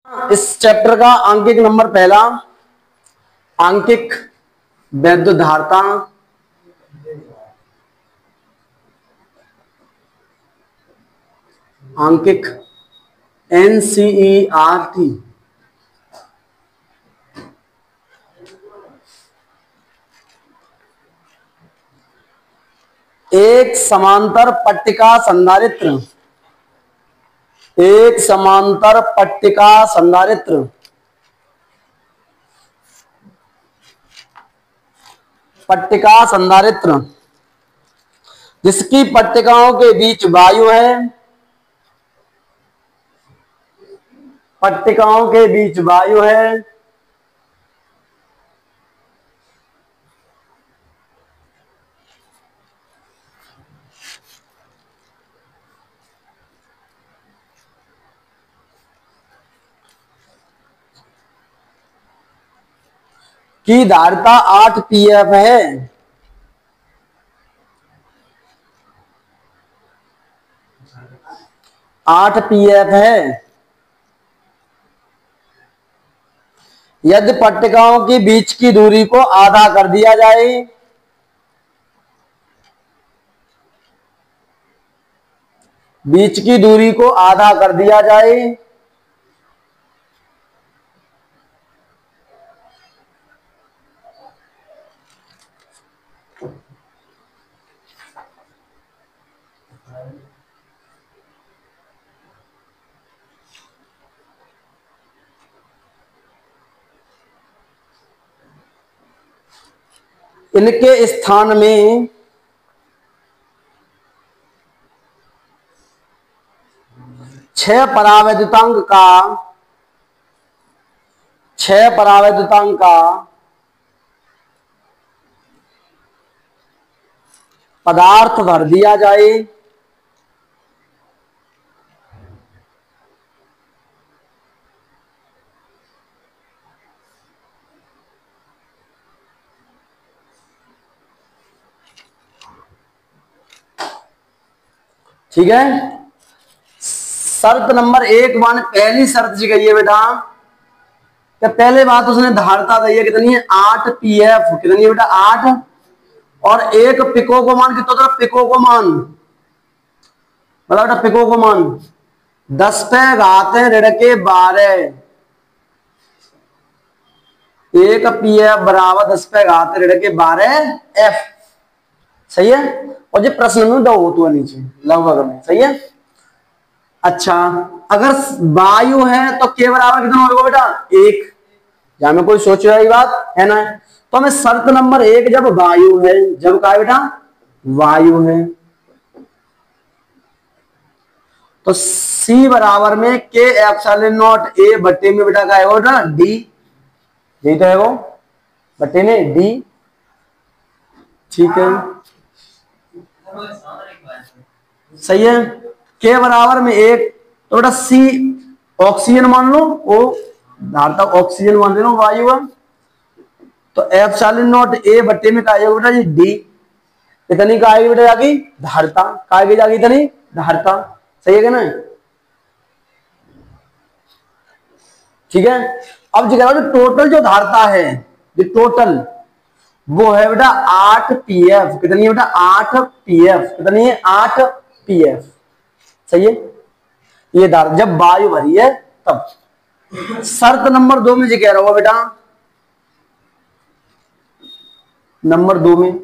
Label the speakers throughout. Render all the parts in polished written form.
Speaker 1: इस चैप्टर का आंकिक नंबर पहला, आंकिक वैद्युत धारता। आंकिक NCERT। एक समांतर पट्टिका संधारित्र, एक समांतर पट्टिका संधारित्र पट्टिका संधारित्र जिसकी पट्टिकाओं के बीच वायु है, पट्टिकाओं के बीच वायु है, की धारिता 8 pF है। 8 pF है यदि पट्टिकाओं की बीच की दूरी को आधा कर दिया जाए, बीच की दूरी को आधा कर दिया जाए इनके स्थान में छह परावैद्युतांक का पदार्थ भर दिया जाए, ठीक है। शर्त नंबर 1 मान पहली शर्त जी गई है बेटा, क्या पहले बात उसने धारता दी है कितनी है 8 pF, कितनी है बेटा 8, और एक पिको को मान कितना होता है, पिको को मान मतलब बेटा पिको को मान 10 पे घात ऋण के 12, 1 pF बराबर 10 पे घात ऋण के 12 F, सही है। और ये प्रश्न में दो होता है नीचे लगभग में, सही है। अच्छा, अगर वायु है तो के बराबर कितना होगा बेटा 1, जहां में कोई सोच रही बात है ना। तो हमें शर्त नंबर 1 जब वायु है, जब क्या है बेटा वायु है, तो C बराबर में K एप्सिलॉन नॉट A बट्टे में बेटा क्या है बेटा D, यही तो है वो बट्टे में D, ठीक है सही है। K बराबर में 1, तो बेटा C ऑक्सीजन मान लो, वो धारता ऑक्सीजन मान लो वायु है, तो एप्सिलॉन नॉट A बट्टे में क्या आएगा बेटा ये D, इतनी का आएगी बेटा जागी धारता, का आएगी जागी इतनी धारता, सही है क्या ना, ठीक है। अब जो टोटल जो धारता है, जो टोटल वो है बेटा 8 pF, कितनी है बेटा 8 pF, कितनी है 8 pF, सही है। ये धार जब वायु भरी है तब। शर्त नंबर 2 में जो कह रहा हूं बेटा, नंबर 2 में,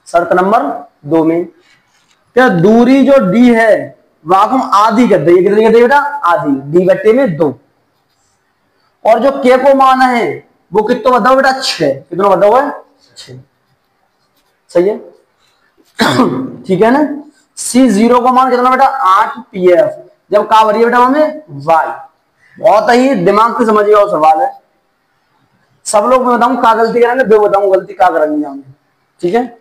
Speaker 1: शर्त नंबर 2 में क्या दूरी जो D है वाकुम आधी कर देंगे, कितनी कर देंगे बेटा आधी, D बट्टे में 2, और जो K को मान है वो कितना बताओ बेटा 6, कितना बताओ है 6, सही है ठीक है ना। C0 को मान कितना बेटा 8 pF, जब का भरी है बेटा हमें वाई, बहुत ही दिमाग से समझिए और सवाल है, सब लोग मैं बताऊं का गलती करेंगे, दो बताऊं गलती का करेंगे हम, ठीक है।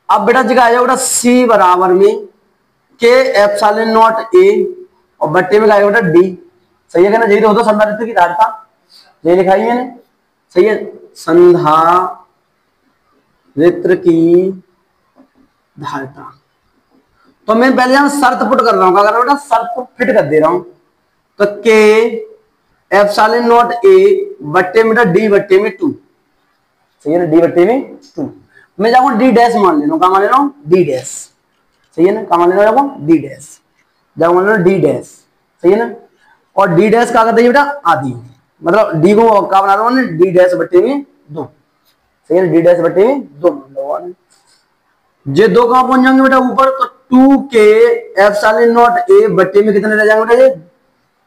Speaker 1: अब बेटा जगह आएगा बेटा C बराबर में K एप्सिलॉन नॉट A और बट्टे में आएगा बेटा D, सही है क्या ना, यही तो होता संधारित्र की धारता, ये लिखाई मैंने, सही है संधारित्र की धारता। तो मैं पहले यहां शर्त पुट कर रहा हूं, क्या कर रहा हूं बेटा शर्त फिट कर दे रहा हूं, तो के एप्सिलॉन नॉट ए बट्टे में डी बट्टे में 2, सही है ना, डी बट्टे में 2। मैं जाऊंगा डी डैश मान ले रहा हूँ, क्या मान ले रहा हूँ, डी डैश, सही है ना, क्या मान ले रहा हूँ, डी डैश, जाऊंगा मान ले डी डैश, सही है ना। और डी डैश क्या करता है बेटा, आधी, मतलब डी को क्या बना रहा हूँ, डी डैश बट्टे में 2, सही है ना, डी डैश बट्टे में 2। ये दो कहां पहुंच जाएंगे बेटा ऊपर, तो 2 के एप्सिलॉन नॉट ए बट्टे में कितने रह जाएंगे बेटा, ये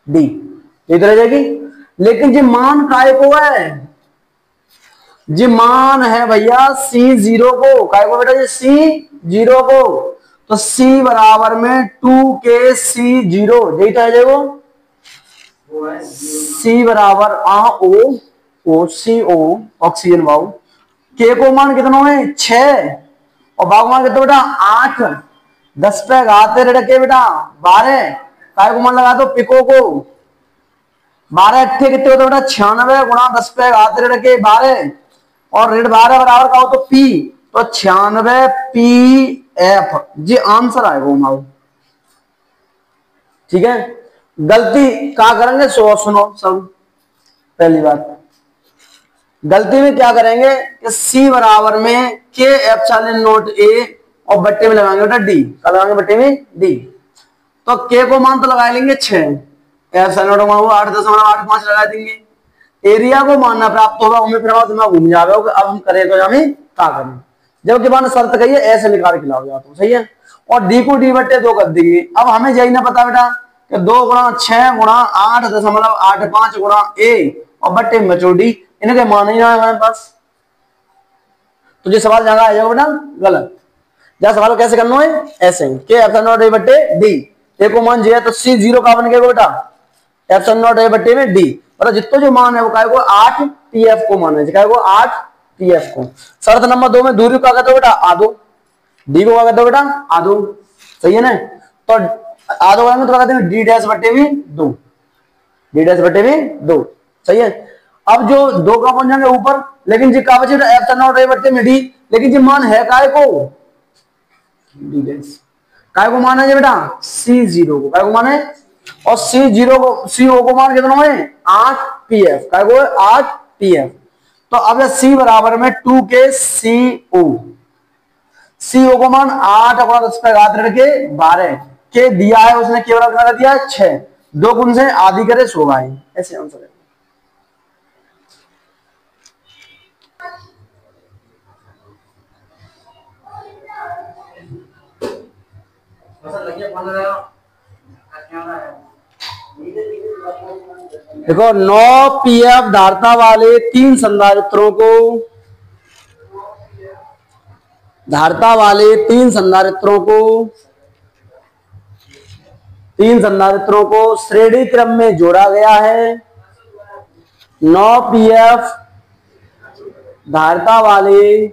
Speaker 1: डी, ये तो रह जाएगी। लेकिन ये मान काय को है, ये मान है भैया C0 को, काय को बेटा, ये C0 को, तो C बराबर में 2 के C0, यही तो है देखो, C बराबर ओ सी ओ ऑक्सीजन वायु, के को मान कितना है 6 और बाघ मान कितना बेटा 8, 10 पे घाते रखे बेटा 12, काय को मान लगा दो पिको को, 12 अट्ठे कितने होते बेटा 96 गुणा 10 पे घाते रखे 12 और ऋण 12 बराबर का हो तो पी, तो 96 पी एफ, ये आंसर आएगा घुमाओ, ठीक है। गलती क्या करेंगे, सुनो सब, पहली बात गलती में क्या करेंगे कि सी बराबर में के एप्सिलॉन नॉट ए और बट्टे में लगाएंगे बेटा डी, क्या लगाएंगे बट्टे में डी, तो के को मान तो लगा लेंगे 6, एप्सिलॉन नॉट मान 8.85 लगा देंगे, एरिया को मानना प्राप्त होगा, हमें फिर घूम जाएगा। अब हम करें तो हमें क्या करें, जबकि मैंने शर्त कही है ऐसे निकाल के लाओ जाता, सही है। और डी को डी बट्टे 2 कर देंगे। अब हमें यही ना पता बेटा कि 2 गुणा 6 गुणा 8.85 गुणा ए और बट्टे में बचो डी, इनके मान ही ना है हमारे पास, तो ये सवाल जगह आ जाएगा बेटा गलत। जहाँ सवाल कैसे करना है, ऐसे के एप्सिलॉन नॉट ए बट्टे डी, ए को मान जो है तो C0 का बन गया बेटा एप्सिलॉन नॉट ए बट्टे में डी, मतलब जितना जो मान है वो काय को 8 पीएफ को मान है, काय को 8 पीएफ को। शर्त नंबर 2 में दूरी को क्या कहते हो बेटा, आधो, डी को क्या कहते हो बेटा, आधो, सही है ना। तो आधो वाले में तो कहते हैं डी डैश बट्टे में 2, डी डैश बट्टे में 2, सही है। अब जो 2 का पहुंच जाएंगे ऊपर, लेकिन जी का बचे एप्सिलॉन नॉट ए बट्टे में डी, लेकिन जी मान है काय को डी डैश, काय को मान है बेटा C0 को, काय को मान है, और C0 को CO को मान कितना है 8 पीएफ, काय को 8 पीएफ। तो अब C बराबर में 2 के CO, CO को मान 8 अपना 10 पे घात रखे 12 के दिया है उसने, केवल कितना दिया है 6, 2 गुण से आधी करे 16 है, ऐसे आंसर है। देखो 9 पीएफ धारता वाले 3 संधारित्रों को, धारता वाले 3 संधारित्रों को, 3 संधारित्रों को श्रेणी क्रम में जोड़ा गया है। 9 पीएफ धारता वाले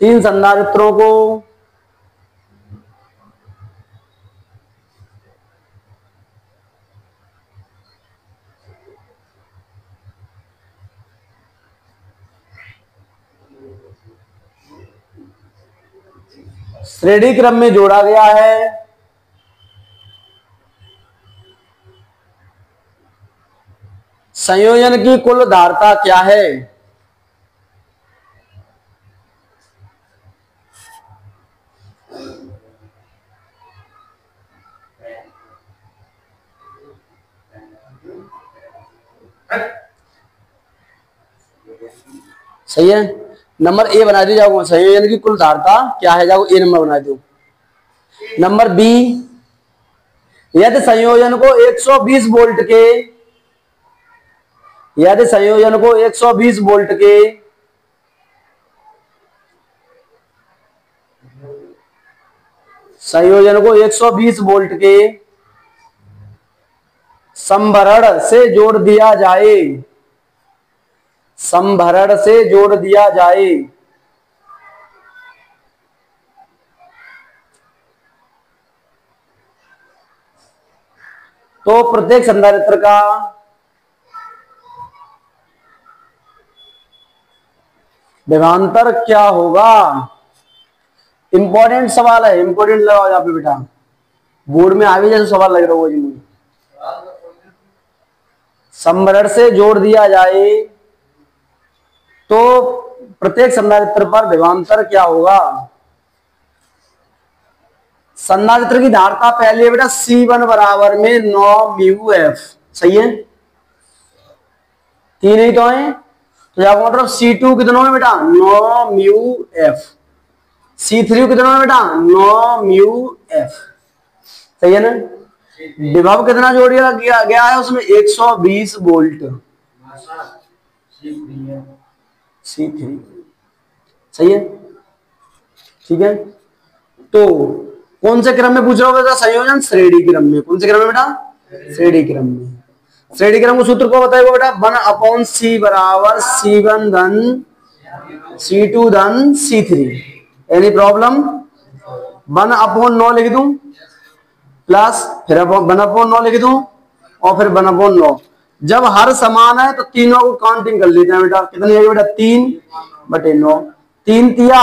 Speaker 1: 3 संधारित्रों को श्रेणी क्रम में जोड़ा गया है। संयोजन की कुल धारता क्या है, सही है। नंबर ए बना दी जाओ, संयोजन की कुल धारता क्या है, जाओ ए नंबर बना दो। नंबर बी, यदि संयोजन को 120 वोल्ट के, यदि संयोजन को 120 वोल्ट के संयोजन को 120 वोल्ट के संभरण से जोड़ दिया जाए, संभरण से जोड़ दिया जाए, तो प्रत्येक संधारित्र का विभवांतर क्या होगा। इंपॉर्टेंट सवाल है, इंपॉर्टेंट लगाओ यहाँ पे बेटा, बोर्ड में आगे जैसे सवाल लग रहा हो जी। समरण से जोड़ दिया जाए तो प्रत्येक संधारित्र पर विभवांतर क्या होगा? संधारित्र की धारता पहले है बेटा C1 बराबर में 9 म्यू एफ, सही है, तीन ही तो है, तो क्या मतलब C2 कितना है बेटा 9 म्यू एफ, C3 कितना है बेटा 9 म्यू एफ, सही है ना। विभव कितना जोड़ दिया गया है उसमें 120 वोल्ट, C3, सही है, ठीक है। तो कौन से क्रम में पूछ रहा होगा बेटा? संयोजन श्रेणी क्रम में। कौन से क्रम में बेटा? श्रेणी क्रम में। श्रेणी क्रम को सूत्र को बताएगा बेटा 1/C बराबर C1 धन C2 धन C3। Any problem? 1/9 लिख दूं प्लस फिर 1/9 लिख दूं और फिर 1/9। जब हर समान है तो तीनों को काउंटिंग कर लेते हैं बेटा। कितनी है बेटा 3/9, 3 तिया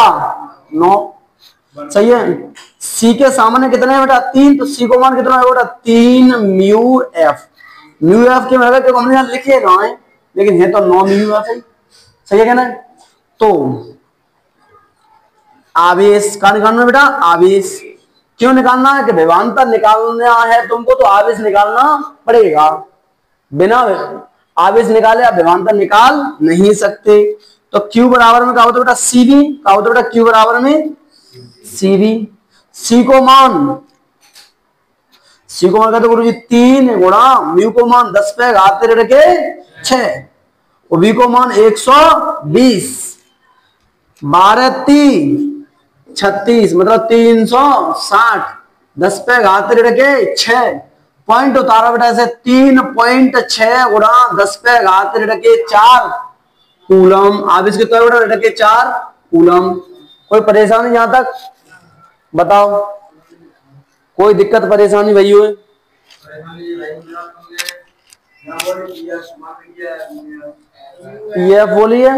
Speaker 1: 9, सही है। सी के सामने कितने है बेटा 3, तो सी को मान कितना है बेटा 3 म्यू एफ। म्यू एफ के मतलब हमने यहां लिखे ना है लेकिन है तो 9 म्यू एफ है, सही है क्या ना। तो आवेश का निकालना है बेटा, आवेश क्यों निकालना है कि विभवांतर निकालना है तुमको तो आवेश निकालना पड़ेगा। बिना आवेश निकाले आप विभवांतर निकाल नहीं सकते। तो Q बराबर में क्या होता है बेटा CV, क्या होता है बेटा Q बराबर में CV। C को मान कहते गुरु जी 3 गुणा म्यू को मान 10 पे घाते रखे 6 और V को मान 120, 12 3 36 मतलब 360, 10 पे घाते रखे 6 पॉइंट उतारा बेटा से 3.6 गुणा 10 पे घाते रखे 4 कूलम। आवेश कितना बेटा रखे 4 कूलम। कोई परेशानी यहां तक बताओ? कोई दिक्कत परेशानी भई हुई? पीएफ बोलिए।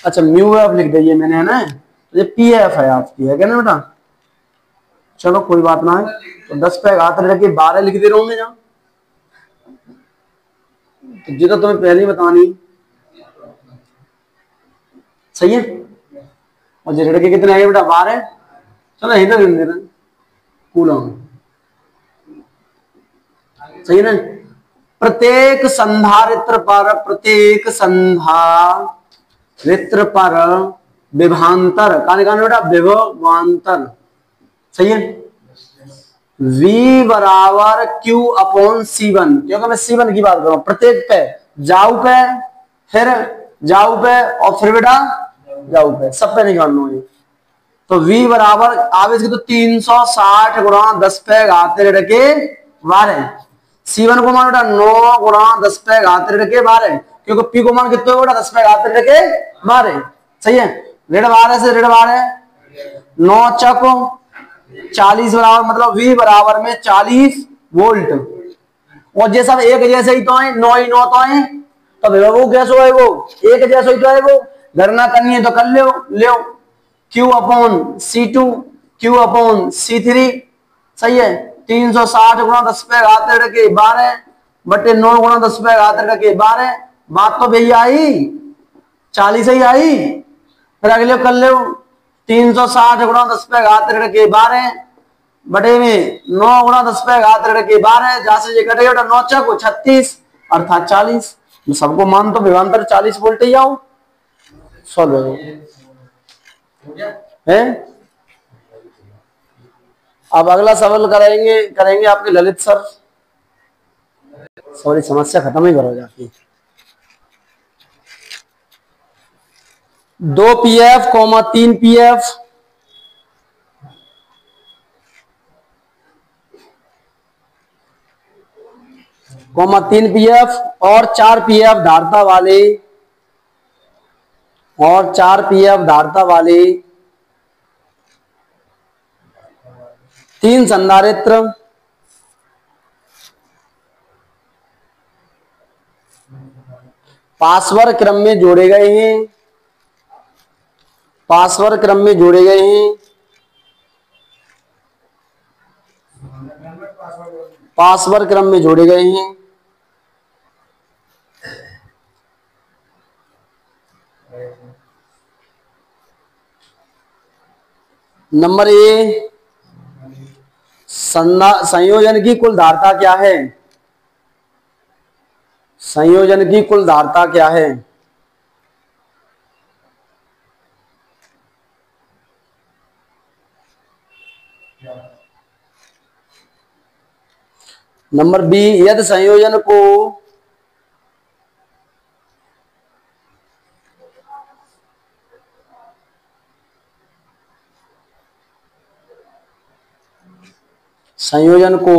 Speaker 1: अच्छा म्यू एफ लिख दीजिए मैंने, है ना, ये पीएफ है आपकी, है क्या ना बेटा। चलो कोई बात ना है। तो 10 पे घात रखे 12 लिख दे रहा हूं मैं यहां, तो जी तो तुम्हें पहले ही बतानी, सही है। और जो लड़के कितने आए बेटा 12, चलो इधर दे रहे कूलम, सही है ना। प्रत्येक संधारित्र पर विभवांतर का निकालना बेटा विभवांतर, सही है। V बराबर Q अपॉन C1, क्योंकि मैं C1 की बात कर रहा हूं। प्रत्येक पे जाऊ पे फिर जाऊ पे और फिर बेटा जाऊ पे, सब पे निकालना है। तो V बराबर आवेश की तो 360 गुणा 10 पे घाते रखे 12, C1 को मान बेटा 9 गुणा 10 पे घाते रखे 12, क्योंकि P को मान कितने बेटा 10 पे घाते रखे 12, सही है। 12 से 12 9 चको 40 बराबर मतलब V बराबर में 40 वोल्ट। और ये सब एक जैसे ही तो है, 9 ही 9 तो है, तो वो कैसे है वो एक जैसे ही तो है। वो गणना करनी है तो कर ले Q upon C2 Q upon C3, सही है। 360 गुणा 10 पे घाते रखे 12 बटे 9 गुणा 10 पे घाते रखे 12, बात तो भैया आई 40 ही आई। फिर अगले कर ले 360 गुणा 10 पे घाते रखे 12 बटे में 9 गुणा 10 पे घाते रखे 12, जहां से ये कटेगा बेटा 9 चौको 36 अर्थात 40। सबको मान तो विभवांतर 40 वोल्ट ही आओ, सॉल्व है। अब अगला सवाल करेंगे आपके ललित सर। सॉरी समस्या खत्म ही करो जाके। 2 पीएफ 3 पीएफ कॉमा 3 पीएफ और 4 पीएफ धारता वाले 3 संधारित्र पासवर क्रम में जोड़े गए हैं। पासवर्ड क्रम में जोड़े गए हैं। नंबर ए, संयोजन की कुल धारता क्या है? संयोजन की कुल धारता क्या है? नंबर बी, यदि संयोजन को संयोजन को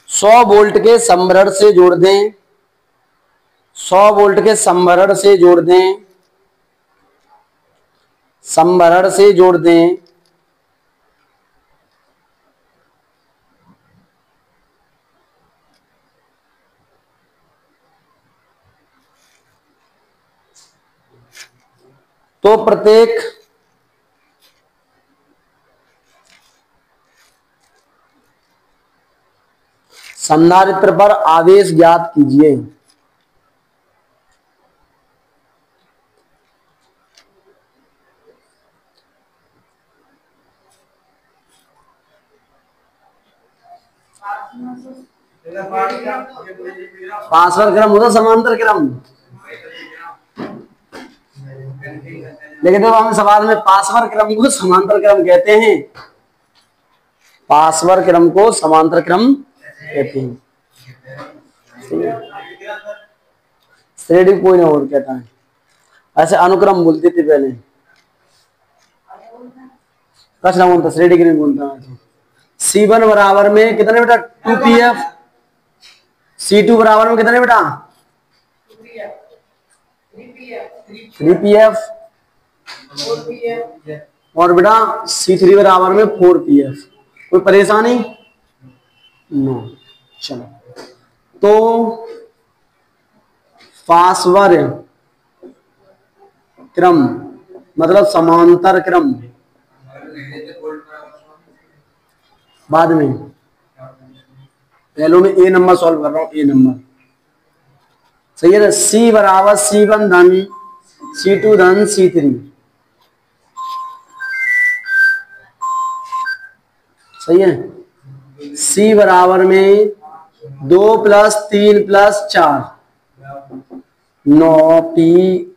Speaker 1: 100 वोल्ट के संभरण से जोड़ दें, 100 वोल्ट के संभरण से जोड़ दें, संभरण से जोड़ दें, तो प्रत्येक संधारित्र पर आवेश ज्ञात कीजिए। पासवर्ड क्रम होता समांतर क्रम, लेकिन तो हम सवाल में पासवर्ड क्रम को समांतर क्रम कहते हैं, पासवर्ड क्रम को समांतर क्रम कहते हैं। श्रेणी कोई ना और कहता है, ऐसे अनुक्रम बोलते थे पहले, कछ ना बोलता, श्रेणी की नहीं बोलता। C1 बराबर में कितने बेटा 2pf, C2 बराबर में कितने बेटा 3pf, और बेटा C3 बराबर में 4pf। कोई परेशानी? नो। चलो, तो पासवर्ड क्रम मतलब समांतर क्रम बाद में, पहले में ए नंबर सॉल्व कर रहा हूं, ए नंबर सही है ना। C बराबर C1 धन C2 धन C3, सही है। C बराबर में 2 + 3 + 4 9pf,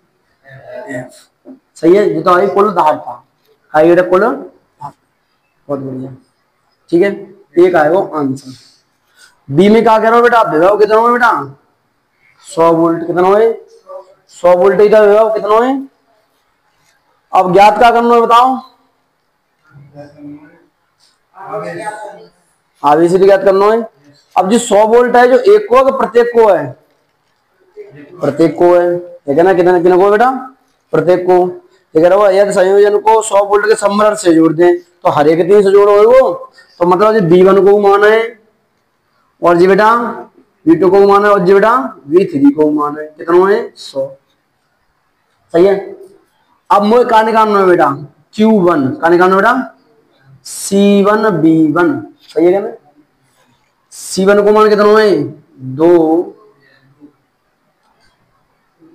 Speaker 1: सही है। जो तो आई कुल धारता, आई कुल धारता, बहुत बढ़िया, ठीक है। एक आएगा आंसर। बी में क्या कह रहा हूं बेटा, विभव कितना है बेटा 100 वोल्ट, कितना है 100 वोल्टेज का विभव कितना है। अब ज्ञात क्या करना है बताओ, आवेश ज्ञात करना है। अब जो 100 वोल्ट है, जो एक को है प्रत्येक को है, प्रत्येक को है ना, कितना कितना को बेटा प्रत्येक को। यदि संयोजन को 100 वोल्ट के संभरण से जोड़ दें, तो हर एक 3 से जोड़ो वो, तो मतलब जी V1 को माना है, और जी बेटा V2 को माना है, और जी बेटा V3 को माना है, कितना है 100, सही है। अब मुझे कहा निकालना है बेटा Q1, कहा निकालना बेटा C1V1, सही है ना। C1 को मान कितना है 2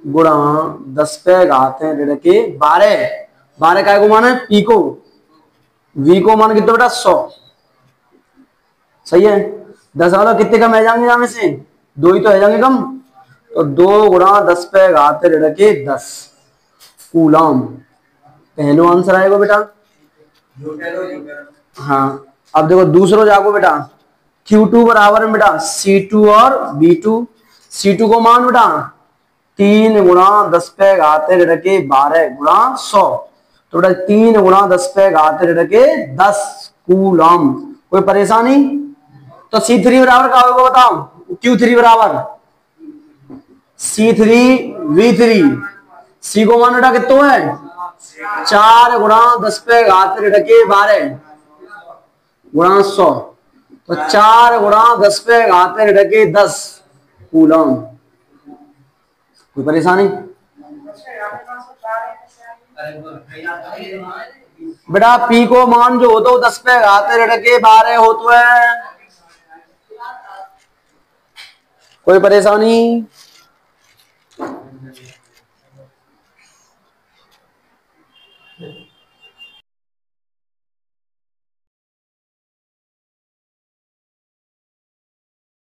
Speaker 1: गुणा 10⁻12, 12 काय को माना है P को, V को मान कितना बेटा 100, सही है। 10 वाला कितने कम है जाएंगे यहाँ में से, 2 ही तो है जाएंगे कम, तो 2 गुणा 10⁻10 कूलम, पहलो आंसर आएगा बेटा। हाँ, अब देखो दूसरो जागो बेटा, Q2 बराबर में बेटा C2 और B2, C2 को मान बेटा 3 गुणा 10⁻12 गुणा 100, तो बेटा 3 गुणा 10⁻10 कूलम। कोई परेशानी? तो C3 बराबर क्या होगा बताओ, Q3 बराबर C3V3, C को मान बेटा कितना है 4 गुणा 10⁻12 गुणा 100, तो 4 गुणा 10⁻10 कूलम। कोई परेशानी? बेटा P को मान जो हो तो 10⁻12 होता है, कोई परेशानी?